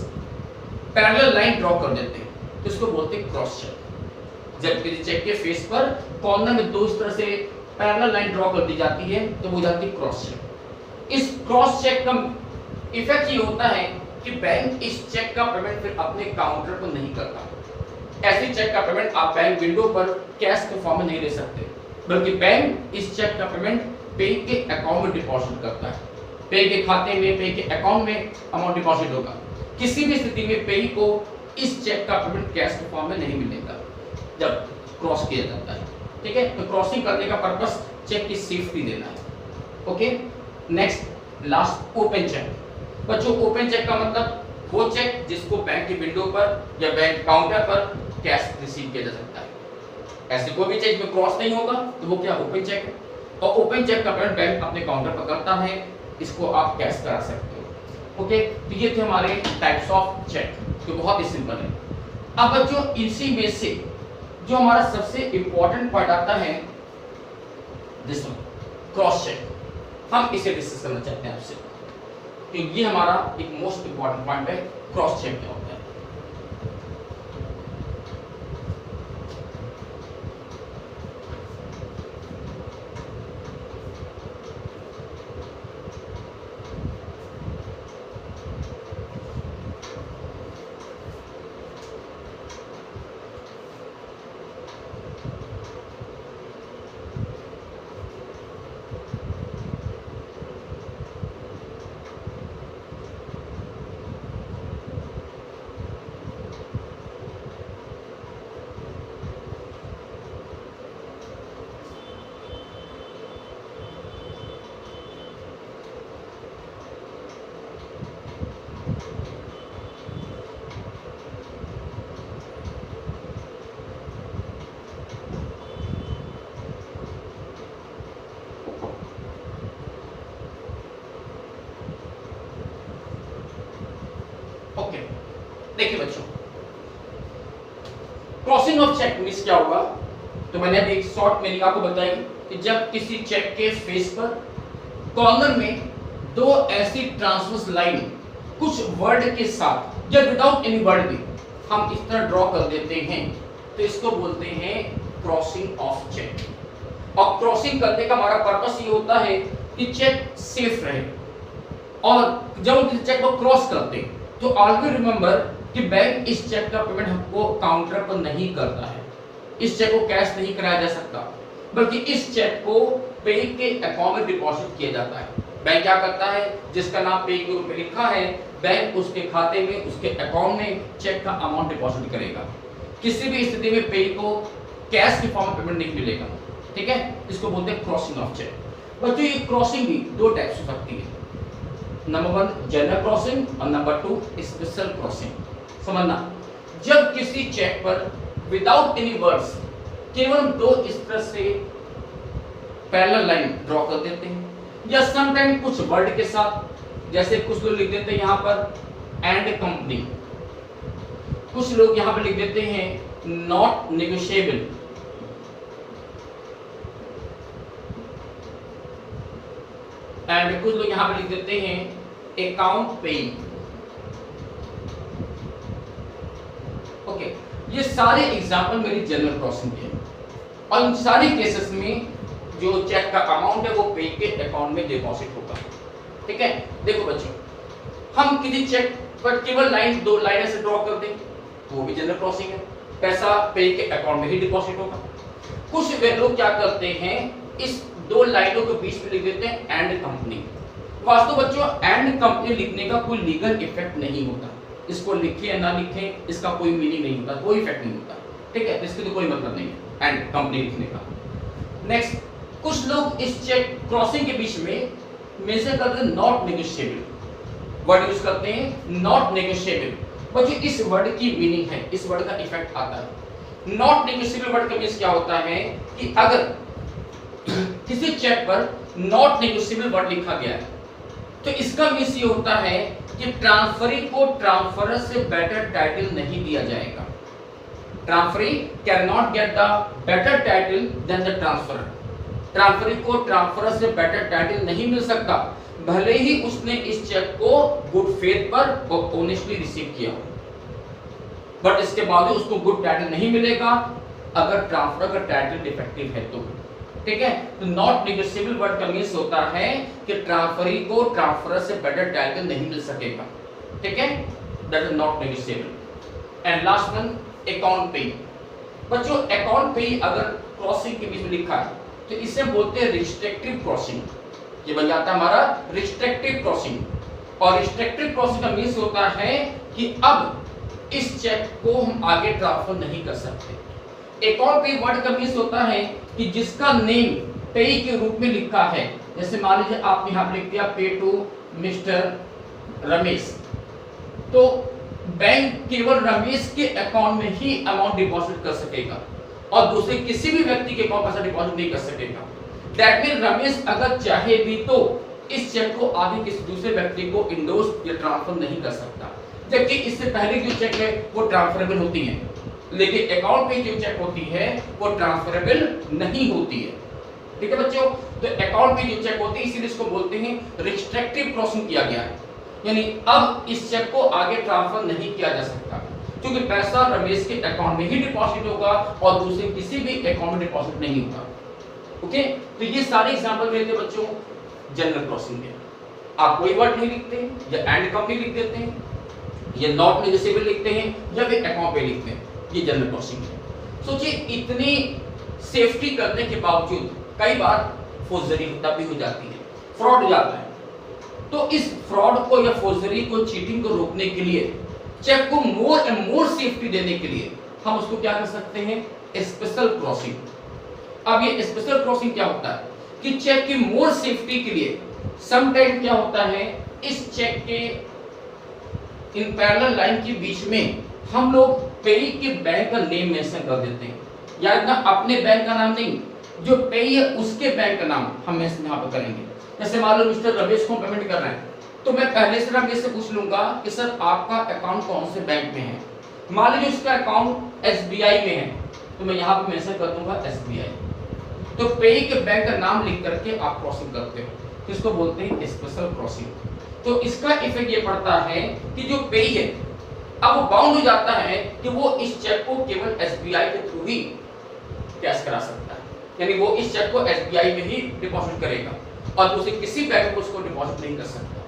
पैरेलल लाइन ड्रॉ कर देते हैं तो इसको बोलते हैं क्रॉस चेक। जब किसी चेक के फेस पर कॉर्नर में दो इस तरह से पैरेलल लाइन ड्रॉ कर दी जाती है तो वो जाती है क्रॉस चेक। इस क्रॉस चेक का इफेक्ट ये होता है कि बैंक इस चेक का पेमेंट फिर अपने काउंटर पर नहीं करता। ऐसी चेक का पेमेंट आप बैंक विंडो पर कैश के फॉर्म में नहीं ले सकते, बल्कि बैंक इस चेक का पेमेंट पे के अकाउंट में डिपॉजिट करता है। पे के खाते में, पे के अकाउंट में अमाउंट डिपॉजिट होगा। किसी भी स्थिति में पे को इस चेक का पेमेंट कैश के फॉर्म में नहीं मिलेगा जब क्रॉस किया जाता है। ठीक है, तो क्रॉसिंग करने का पर्पस चेक की सेफ्टी देना है। Okay, next last open cheque. बच्चों ओपन चेक का मतलब वो चेक जिसको बैंक की विंडो पर या बैंक काउंटर पर कैश रिसीव किया जा सकता है। ऐसे कोई भी चेक में क्रॉस नहीं होगा तो वो क्या ओपन चेक है। और ओपन चेक का पेमेंट बैंक अपने काउंटर पर करता है, इसको आप कैश करा सकते हो। ओके, तो ये थे हमारे टाइप्स ऑफ चेक जो बहुत ही सिंपल है। अब बच्चों इसी में से जो हमारा सबसे इंपॉर्टेंट पॉइंट आता है दिस वन, क्रॉस चेक, हम इसे डिस्कस करना चाहते हैं आपसे। तो ये हमारा एक मोस्ट इंपॉर्टेंट पॉइंट है, क्रॉस चेक क्या होता है। ओके, देखिए बच्चों क्रॉसिंग ऑफ चेक मींस क्या होगा, तो मैंने अभी एक शॉर्ट मीनिंग आपको बताई कि जब किसी चेक के फेस पर कॉर्नर में दो ऐसी ट्रांसवर्स लाइन कुछ वर्ड के साथ या विदाउट एनी वर्ड भी हम इस तरह ड्रॉ कर देते हैं तो इसको बोलते हैं क्रॉसिंग ऑफ चेक। और क्रॉसिंग करने का हमारा पर्पस ये होता है कि चेक सेफ रहे। और जब हम किसी चेक को क्रॉस करते हैं तो ऑलवेज रिमेंबर कि बैंक इस चेक का पेमेंट हमको काउंटर पर नहीं करता है, इस चेक को कैश नहीं कराया जा सकता, बल्कि इस चेक को पे के अकाउंट में डिपॉजिट किया जाता है। बैंक क्या करता है, जिसका नाम पे के रूप में लिखा है, बैंक उसके खाते में, उसके अकाउंट में चेक का अमाउंट डिपॉजिट करेगा। किसी भी स्थिति में पे को कैश के फॉर्म में पेमेंट नहीं मिलेगा। ठीक है, इसको बोलते हैं क्रॉसिंग ऑफ चेक। बच्चों ये क्रॉसिंग भी दो टाइप्स हो सकती है, नंबर 1 जनरल क्रॉसिंग और नंबर 2 स्पेशल क्रॉसिंग। समझना, जब किसी चेक पर विदाउट एनी वर्ड्स केवल दो इस तरह से पैरेलल लाइन ड्रॉ कर देते हैं या समटाइम कुछ वर्ड के साथ, जैसे कुछ लोग लिख देते हैं यहाँ पर एंड कंपनी, कुछ लोग यहाँ पर लिख देते हैं नॉट नेगोशिएबल, एंड कुछ लोग यहाँ पर लिख देते हैं अकाउंट पेइंग। ओके, ये सारे एग्जांपल मेरी जनरल क्रॉसिंग के हैं और इन सारे केसेस में जो चेक का अमाउंट है वो पे के अकाउंट में डिपॉजिट होगा। ठीक है, देखो बच्चों, हम किसी चेक पर केवल लाइन दो लाइन से ड्रॉ कर दें तो वो भी जनरल क्रॉसिंग है, पैसा पे के अकाउंट में ही डिपॉजिट होगा। कुछ वे लोग क्या करते हैं, इस दो लाइनों के बीच में लिख देते हैं एंड कंपनी। वास्तव बच्चों एंड कंपनी लिखने का कोई लीगल इफेक्ट नहीं होता, इसको लिखें या ना लिखें इसका कोई मीनिंग नहीं होता, कोई इफेक्ट नहीं होता। ठीक है, इसके तो कोई मतलब नहीं है एंड कंपनी लिखने का। नेक्स्ट, कुछ लोग इस चेक क्रॉसिंग के बीच में मेंशन करते हैं नॉट नेगोशिएबल, वर्ड यूज करते हैं नॉट नेगोशिएबल। बच्चों इस वर्ड की मीनिंग है, इस वर्ड का इफेक्ट आता है। नॉट नेगोशिएबल वर्ड का मीनिंग क्या होता है कि अगर किसी चेक पर नॉट नेगोशिएबल वर्ड लिखा गया है तो इसका मीनिंग ये होता है कि ट्रांसफरी को ट्रांसफरर से बेटर टाइटल नहीं दिया जाएगा। Transferee can not get the better title than the transferor. Transferee को ट्रांसफरर से बेटर टाइटल नहीं मिल सकता, भले ही उसने इस चेक को गुड फेथ पर और ऑनेस्टली रिसीव किया, बट इसके बावजूद उसको गुड टाइटल नहीं मिलेगा अगर ट्रांसफर का टाइटल डिफेक्टिव है तो। ठीक है, तो नॉट नेगोशिएबल वर्ड का मीन्स होता है कि ट्रांसफरी को ट्रांसफरर से बेटर टाइटल नहीं मिल सकेगा। ठीक है, that is not negotiable. And last one account पे। बच्चों अकाउंट पे अगर क्रॉसिंग के बीच में लिखा है तो इसे बोलते हैं रिस्ट्रिक्टिव क्रॉसिंग। ये बन जाता है हमारा रिस्ट्रिक्टिव क्रॉसिंग। और रिस्ट्रिक्टिव क्रॉसिंग का मीन्स होता है कि अब इस चेक को हम आगे ट्रांसफर नहीं कर सकते। अकाउंट पे वर्ड का मीन्स होता है कि जिसका नेम पे के रूप में लिखा है, जैसे मान लीजिए आपने यहाँ पे लिख दिया पे टू मिस्टर रमेश, तो बैंक केवल रमेश के अकाउंट में ही अमाउंट डिपॉजिट कर सकेगा और दूसरे किसी भी व्यक्ति के अकाउंट में पैसा डिपॉजिट नहीं कर सकेगा। दैट मीन रमेश अगर चाहे भी तो इस चेक को आगे किसी दूसरे व्यक्ति को इंडोर्स या ट्रांसफर नहीं कर सकता, जबकि इससे पहले जो चेक है वो ट्रांसफरेबल होती है, लेकिन अकाउंट पे जो चेक होती है वो ट्रांसफरेबल नहीं होती है। ठीक है बच्चों, तो अकाउंट पे जो चेक होती है इसीलिए इसको बोलते हैं रिस्ट्रिक्टिव क्रॉसिंग किया गया है, यानी अब इस चेक को आगे ट्रांसफर नहीं किया जा सकता क्योंकि पैसा रमेश के अकाउंट में ही डिपॉजिट होगा और दूसरे किसी भी अकाउंट में डिपॉजिट नहीं होगा। ओके, तो ये सारे एग्जांपल मेरे बच्चों जनरल क्रॉसिंग के। आप कोई वर्ड नहीं लिखते या एंड कंपनी लिख देते हैं या नॉट नेगोशिएबल लिखते हैं या फिर अकाउंट पे लिखते हैं, ये जनरल क्रॉसिंग है। सोचिए इतनी सेफ्टी करने के बावजूद कई बार फोर्जरी तब भी हो जाती है, फ्रॉड हो जाता है। तो इस फ्रॉड को या फोर्जरी को, चीटिंग को रोकने के लिए, चेक को मोर एंड मोर सेफ्टी देने के लिए हम उसको क्या कर सकते हैं, स्पेशल क्रॉसिंग। अब ये स्पेशल क्रॉसिंग क्या होता है कि चेक की मोर सेफ्टी के लिए समटाइम क्या होता है, इस चेक के इन पैरेलल लाइन के बीच में हम लोग पेई के बैंक का नेम मेंशन कर देते हैं, या इतना अपने बैंक का नाम नहीं, जो पेई है उसके बैंक का नाम हम यहाँ पे करेंगे। जैसे मान लो मिस्टर रमेश को पेमेंट कर रहे हैं तो मैं पहले से रमेश से पूछ लूंगा कि सर आपका अकाउंट कौन से बैंक में है। मान लीजिए उसका अकाउंट एसबीआई में है तो मैं यहाँ पे मेंशन कर दूंगा एसबीआई। तो पेई के बैंक का नाम लिख करके आप क्रॉसिंग करते हो, इसको बोलते हैं स्पेशल क्रॉसिंग। तो इसका इफेक्ट ये पड़ता है कि जो पेई है अब वो बाउंड हो जाता है कि वो इस चेक को केवल एसबीआई के थ्रू ही कैश करा सकता है, यानी वो इस चेक को एसबीआई में ही डिपॉजिट करेगा और दूसरे किसी बैंक को उसको डिपॉजिट नहीं कर सकता।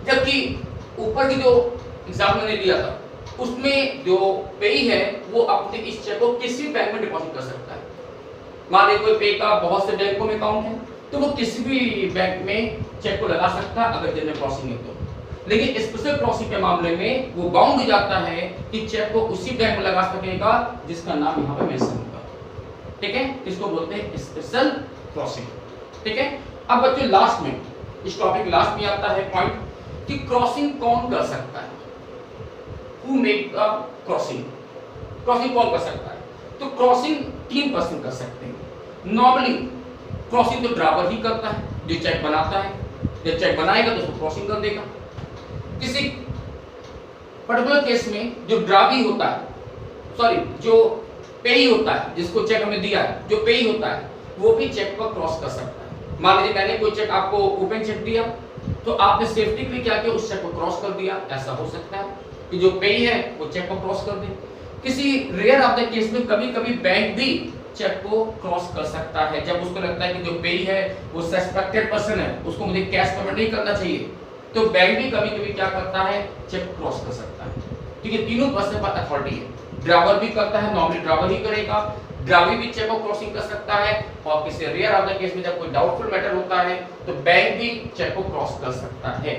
जबकि ऊपर की जो एग्जाम मैंने लिया था उसमें जो पेई है वो अपने इस चेक को किसी बैंक में डिपॉजिट कर सकता है। मान लीजिए कोई पेई का बहुत से बैंकों में अकाउंट है तो वो किसी भी बैंक में चेक को लगा सकता है अगर जनरल क्रॉसिंग है तो। लेकिन स्पेशल क्रॉसिंग के मामले में वो बाउंड हो जाता है कि चेक को उसी बैंक में लगा सकेगा जिसका नाम यहाँ पे मेंशन होगा। ठीक है, इसको बोलते हैं स्पेशल क्रॉसिंग। ठीक है, अब बच्चों लास्ट में इस टॉपिक लास्ट में आता है पॉइंट कि क्रॉसिंग कौन कर सकता है, who make the crossing. Crossing कौन कर सकता है, तो क्रॉसिंग 3 पर्सन कर सकते हैं। नॉर्मली क्रॉसिंग तो ड्राइवर ही करता है, जो चेक बनाता है, जब चेक बनाएगा तो उसको क्रॉसिंग कर देगा। किसी पर्टिकुलर केस में जो ड्रावी होता है, सॉरी जो पेई होता है, जिसको चेक हमें दिया है, जो पेई होता है वो भी चेक पर क्रॉस कर सकता है। मान लीजिए मैंने कोई चेक आपको ओपन चेक दिया तो आपने सेफ्टी के लिए क्या किया, उस चेक को क्रॉस कर दिया। ऐसा हो सकता है कि जो पेई है वो चेक को क्रॉस कर दे। किसी रेयर ऑफ द केस में कभी कभी बैंक भी चेक को क्रॉस कर सकता है जब उसको लगता है कि जो पेई है वो सस्पेक्टेड पर्सन है, उसको मुझे कैश पेमेंट नहीं करना चाहिए, तो बैंक भी कभी कभी क्या करता है, चेक क्रॉस कर सकता है। ठीक है, तीनों पर्सन पर अथॉरिटी है। ड्राइवर भी करता है, नॉर्मली ड्राइवर ही करेगा, ड्राइवर भी चेक को क्रॉसिंग कर सकता है, और किसी रेयर ऑफ द केस में जब कोई डाउटफुल मैटर होता है तो बैंक भी चेक को क्रॉस कर सकता है।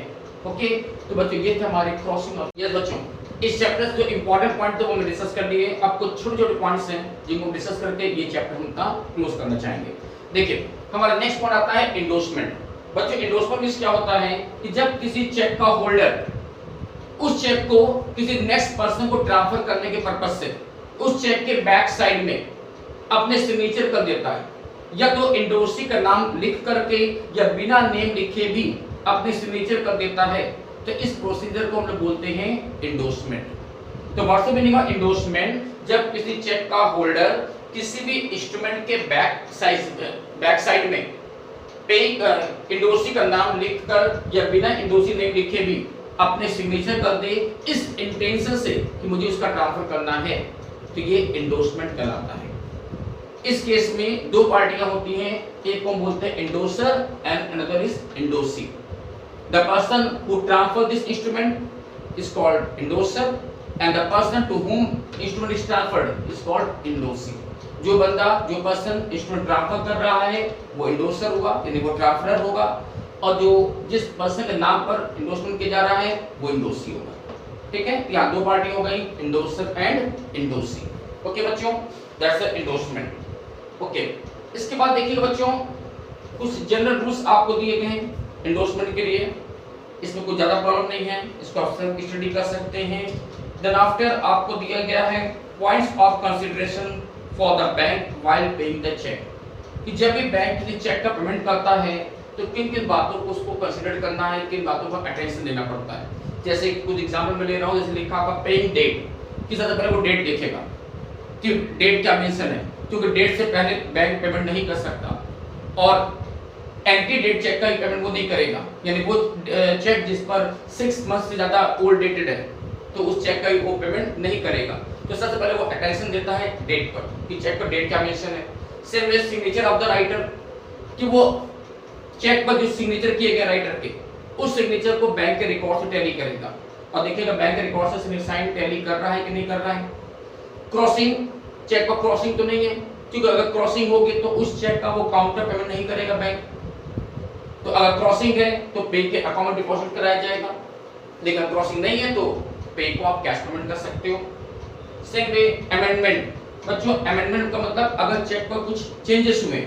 ओके, तो बच्चों ये थे हमारे क्रॉसिंग और यस बच्चों इस चैप्टर से जो इंपॉर्टेंट पॉइंट थे वो हमने डिस्कस कर लिए। अब कुछ छोटे छोटे पॉइंट्स हैं जिनको डिस्कस करके ये चैप्टर हम क्लोज करना चाहेंगे। देखिए हमारा नेक्स्ट पॉइंट आता है एंडोर्समेंट। बच्चों इंडोर्समेंट मींस क्या होता है कि जब किसी चेक का होल्डर उस चेक को किसी नेक्स्ट पर्सन को ट्रांसफर करने के पर्पज से उस चेक के बैक साइड में अपने सिग्नेचर कर देता है, या तो इंडोर्सी का नाम लिख करके या बिना नेम लिखे भी अपने सिग्नेचर कर देता है, तो इस प्रोसीजर को हम लोग बोलते हैं इंडोर्समेंट। तो what's the meaning of endorsement? जब किसी चेक का होल्डर किसी भी इंस्ट्रूमेंट के बैक साइड में इंडोर्सी का नाम लिखकर या बिना इंडोर्सी नेम लिखे भी अपने सिग्नेचर कर दे इस इंटेंशन से कि मुझे उसका ट्रांसफर करना है, तो ये इंडोर्समेंट कहलाता है। इस केस में दो पार्टियां होती हैं, एक को बोलते हैं endorser and another is endorsee. The person who transfer this instrument is called endorser and the person to whom instrument is transferred is called endorsee. जो पर्सन इंस्ट्रूमेंट ट्रांसफर कर रहा है वो इंडोर्सर होगा, यानी वो ट्रांसफरर होगा, और जो जिस पर्सन के नाम पर इंडोर्समेंट किया जा रहा है वो इंडोर्सी होगा। ठीक है, यहाँ दो पार्टी हो गई, इंडोर्सर एंड इंडोर्सी। ओके बच्चों, दैट्स द इंडोर्समेंट। ओके, इसके बाद देखिएगा बच्चों कुछ जनरल रूल्स आपको दिए गए हैं इंडोर्समेंट के लिए। इसमें कोई ज्यादा प्रॉब्लम नहीं है, इसको आप स्वयं स्टडी कर सकते हैं। देन आफ्टर आपको दिया गया है points of consideration for the bank while paying the cheque, कि जब भी बैंक किसी चेक का पेमेंट करता है तो किन किन बातों को उसको कंसीडर करना है, किन बातों का अटेंशन देना पड़ता है। जैसे कुछ एग्जांपल मैं ले रहा हूँ, जैसे लिखा आपका पेइंग डेट, कि सबसे पहले वो डेट देखेगा कि डेट क्या मेंशन है, क्योंकि डेट से पहले बैंक पेमेंट नहीं कर सकता, और एंटी डेट चेक का पेमेंट वो नहीं करेगा, यानी वो चेक जिस पर 6 मंथ से ज्यादा ओल्ड डेटेड है तो उस चेक का वो पेमेंट नहीं करेगा। तो सबसे पहले वो अटेंशन देता है डेट पर, कि चेक पर डेट क्या मेंशन है। Same with signature of the writer, कि वो चेक पर जो सिग्नेचर किए गए राइटर के उस सिग्नेचर को बैंक के रिकॉर्ड से टैली करेगा, और देखिएगा बैंक के रिकॉर्ड से साइन टैली कर रहा है कि नहीं कर रहा है। क्रॉसिंग, चेक पर क्रॉसिंग तो नहीं है, क्योंकि अगर क्रॉसिंग होगी तो उस चेक का वो काउंटर पेमेंट नहीं करेगा बैंक। तो अगर क्रॉसिंग है तो पे के अकाउंट में डिपॉजिट कराया जाएगा, लेकिन क्रॉसिंग नहीं है तो पे को आप कैश पेमेंट कर सकते हो। सेम वे अमेंडमेंट, बच्चों अमेंडमेंट का मतलब अगर चेक पर कुछ चेंजेस हुए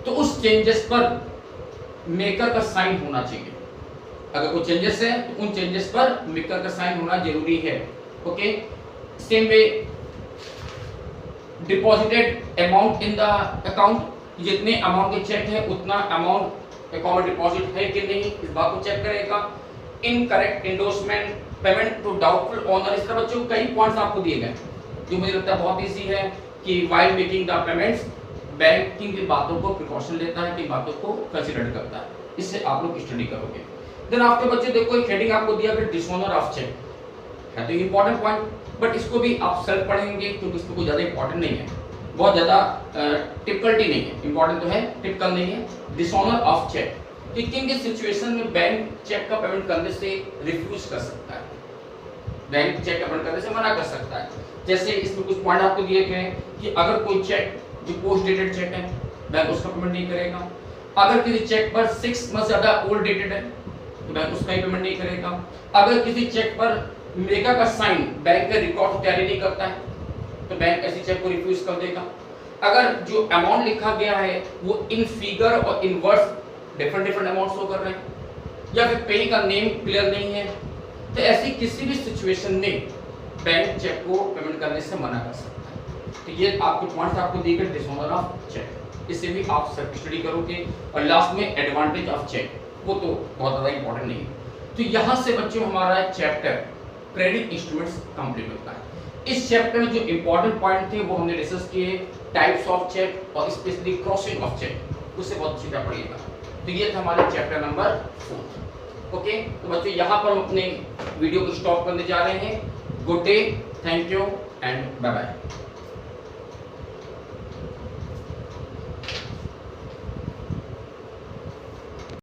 तो उस चेंजेस पर मेकर का साइन होना चाहिए। अगर कोई चेंजेस है तो उन चेंजेस पर मेकर का साइन होना जरूरी है। Okay, same way deposited amount in the account, जितने अमाउंट के चेक है उतना अमाउंट अकाउंट में डिपॉजिट है कि नहीं, इस बात को चेक करेगा। Incorrect endorsement, payment to doubtful owner, इस तरह बच्चों कई पॉइंट्स आपको दिए गए जो मुझे लगता है बहुत इजी है कि while making the payments bank किन बातों को प्रिकॉशन लेता है, किन बातों को कंसीडर करता है, इससे आप लोग स्टडी करोगे। देन आपके बच्चे देखो एक हेडिंग आपको दिया गया डिसऑनर ऑफ चेक, है तो इंपॉर्टेंट पॉइंट, बट इसको भी आप सेल्फ पढ़ेंगे क्योंकि इसमें कोई ज्यादा इंपॉर्टेंट नहीं है, बहुत ज्यादा टिपिकलिटी नहीं है, इंपॉर्टेंट तो है टिपिकल नहीं है। डिसऑनर ऑफ चेक, कि किन किन सिचुएशन में बैंक चेक का पेमेंट करने से रिफ्यूज कर सकता है, बैंक चेक का पेमेंट करने से मना कर सकता है। जैसे इसमें कुछ पॉइंट आपको दिए गए हैं कि अगर कोई चेक जो पोस्ट डेटेड चेक है बैंक उसका पेमेंट नहीं करेगा, अगर किसी चेक पर 6 मंथ ज्यादा ओल्ड डेटेड है तो बैंक उसका ही पेमेंट नहीं करेगा, अगर किसी चेक पर मेकर का साइन बैंक का रिकॉर्ड टैली नहीं करता है तो बैंक ऐसी चेक को रिफ्यूज कर देगा, अगर जो अमाउंट लिखा गया है वो इन फिगर और इन वर्ड्स डिफरेंट अमाउंट शो कर रहे हैं, या फिर पे का नेम क्लियर नहीं है, तो ऐसी किसी भी सिचुएशन में बैंक चेक को पेमेंट करने से मना कर सकता है। तो ये आपके पॉइंट्स आपको दिए गए डिसऑनर ऑफ चेक, इससे भी आप सब स्टडी करोगे। और लास्ट में एडवांटेज ऑफ चेक, वो तो बहुत ज़्यादा इंपॉर्टेंट नहीं है। तो यहाँ से बच्चों हमारा चैप्टर क्रेडिट इंस्ट्रूमेंट्स कंप्लीट होता है। इस चैप्टर में जो इंपॉर्टेंट पॉइंट थे वो हमने डिस्कस किए, टाइप्स ऑफ चेक और स्पेशली क्रॉसिंग ऑफ चेक, उससे बहुत अच्छी तरह पढ़िएगा। तो ये था हमारे चैप्टर नंबर 4। ओके, तो बच्चों यहाँ पर हम अपने वीडियो को स्टॉप करने जा रहे हैं। Good day, thank you and bye bye.